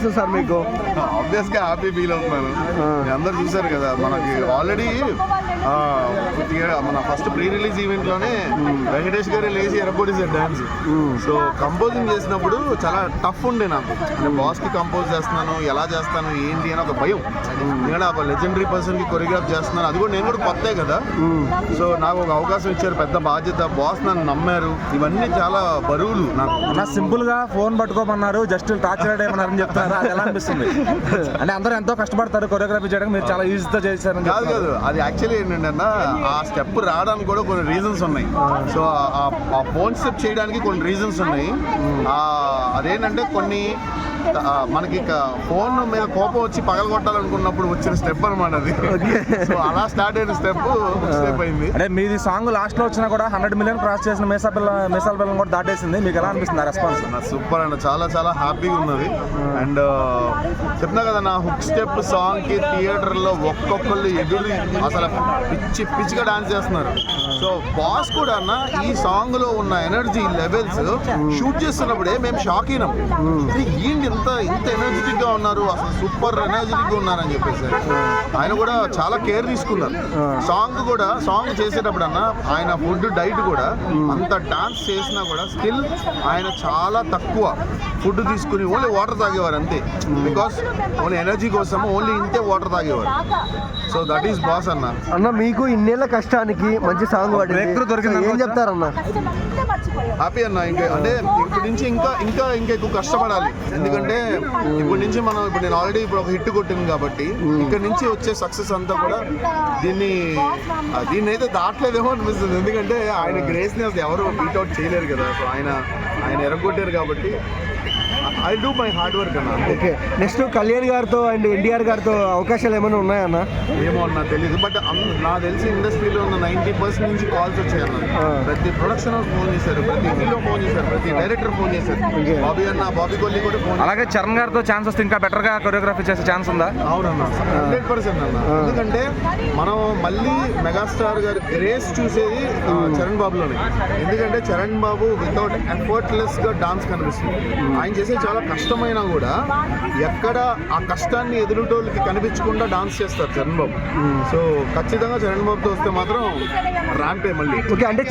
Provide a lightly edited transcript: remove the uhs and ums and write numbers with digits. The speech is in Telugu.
సార్ మీకు ఆబ్వియస్ గా హ్యాపీ ఫీల్ అవుతున్నాను. అందరు చూసారు కదా, మనకి ఆల్రెడీ మన ఫస్ట్ ప్రీ రిలీజ్ ఈవెంట్ లోనే వెంకటేష్ గారు లేచి ఎరగొట్టేసారు డాన్స్. సో కంపోజింగ్ చేసినప్పుడు చాలా టఫ్ ఉండే నాకు. అంటే బాస్ కి కంపోజ్ చేస్తున్నాను, ఎలా చేస్తాను ఏంటి అని ఒక భయం. ఎందుకంటే ఒక లెజెండరీ పర్సన్ కి కొరియోగ్రాఫ్ చేస్తున్నాను, అది కూడా నేను కూడా కొత్తే కదా. సో నాకు ఒక అవకాశం ఇచ్చారు, పెద్ద బాధ్యత. బాస్ నన్ను నమ్మారు. ఇవన్నీ చాలా బరువులు నాకు. సింపుల్ గా ఫోన్ పట్టుకోమన్నారు, జస్ట్ టార్చర్ ఏమన్నారని చెప్తున్నారు. అది ఎలా అనిపిస్తుంది? అంటే అందరూ ఎంతో కష్టపడతారు కొరియోగ్రఫీ చేయడానికి, మీరు చాలా ఈజీతో చేశారు. కాదు కాదు, అది యాక్చువల్లీ ఏంటంటే అన్న, ఆ స్టెప్ రావడానికి కూడా కొన్ని రీజన్స్ ఉన్నాయి. సో ఆ ఫోన్ స్టెప్ చేయడానికి కొన్ని రీజన్స్ ఉన్నాయి. అదేంటంటే కొన్ని మనకి ఫోన్ మీద కోపం వచ్చి పగలగొట్టాలనుకున్నప్పుడు వచ్చిన స్టెప్ అనమాట అది. సో అలా స్టార్ట్ అయిన స్టెప్ అయింది. అంటే మీది సాంగ్ లాస్ట్ లో వచ్చినా కూడా 100 మిలియన్ క్రాస్ చేసిన మీసాల పిల్లలు కూడా దాటేసింది. మీకు ఎలా అనిపిస్తుంది ఆ రెస్పాన్స్? సూపర్ అండి, చాలా చాలా హ్యాపీగా ఉన్నది. అండ్ చెప్తున్నా కదా, నా హుక్ స్టెప్ సాంగ్ కి థియేటర్ లో ఒక్కొక్కళ్ళు ఎదురు అసలు పిచ్చిగా డాన్స్ చేస్తున్నారు. సో బాస్ కూడా అన్న, ఈ సాంగ్ లో ఉన్న ఎనర్జీ లెవెల్స్ షూట్ చేస్తున్నప్పుడే మేము షాక్ అయినాం. ఏంటి ఇంత ఎనర్జెటిక్ గా ఉన్నారు, అసలు సూపర్ ఎనర్జెటిక్ గా ఉన్నారని చెప్పేసి. ఆయన కూడా చాలా కేర్ తీసుకున్నారు. సాంగ్ చేసేటప్పుడు అన్న, ఆయన ఫుడ్ డైట్ కూడా అంత డాన్స్ చేసినా కూడా స్టిల్ ఆయన చాలా తక్కువ ఫుడ్ తీసుకుని ఓన్లీ వాటర్ తాగేవారు అంతే. బికాస్ ఓన్లీ ఎనర్జీ కోసం ఓన్లీ ఇంతే వాటర్ తాగేవారు. సో దట్ ఈస్ బాస్ అన్న. అన్న మీకు ఇన్నేళ్ల కష్టానికి మంచి సాంగ్ దొరికింది, ఏం చెప్తారన్న? హ్యాపీ అన్న. అంటే ఇప్పటి నుంచి ఇంకా ఎక్కువ కష్టపడాలి. ఎందుకంటే ఇప్పటి నుంచి నేను ఆల్రెడీ ఇప్పుడు ఒక హిట్ కొట్టింది కాబట్టి ఇక్కడ నుంచి వచ్చే సక్సెస్ అంతా కూడా దీన్ని అయితే దాటలేదేమో అనిపిస్తుంది. ఎందుకంటే ఆయన గ్రేస్ని అసలు ఎవరు బీట్ అవుట్ చేయలేరు కదా. సో ఆయన ఎరగొట్టారు కాబట్టి I do my hard work అన్న. ఓకే, నెక్స్ట్ కళ్యాణ్ గారితో అండ్ ఎన్టీఆర్ గారితో అవకాశాలు ఏమైనా ఉన్నాయన్న? ఏమో అన్న తెలీదు, బట్ నాకు తెలిసి ఇండస్ట్రీలో ఉన్న 90% నుంచి కాల్స్ వచ్చాయన్న. ప్రతి ప్రొడక్షన్ హౌస్ ఫోన్ చేశారు, ప్రతి హీరో ఫోన్ చేశారు, ప్రతి డైరెక్టర్ ఫోన్ చేశారు. బాబీ కొల్లి కూడా ఫోన్. అలాగే చరణ్ గారితో ఛాన్స్ వస్తే ఇంకా బెటర్ గా కొరియోగ్రఫీ చేసే ఛాన్స్ ఉందా? అవునన్నా, 100% అన్న. ఎందుకంటే మనం మళ్ళీ మెగాస్టార్ గారి గ్రేస్ చూసేది చరణ్ బాబులోనే. ఎందుకంటే చరణ్ బాబు వితౌట్ ఎఫర్ట్లెస్ గా డాన్స్ కనిపిస్తుంది. ఆయన చేసే చాలా కష్టమైనా కూడా ఎక్కడ ఆ కష్టాన్ని ఎదురుటోళ్ళకి కనిపించకుండా డాన్స్ చేస్తారు చరణ్ బాబు. సో ఖచ్చితంగా చరణ్ బాబుతో వస్తే మాత్రం ర్యాంపే మళ్ళీ. ఓకే, అంటే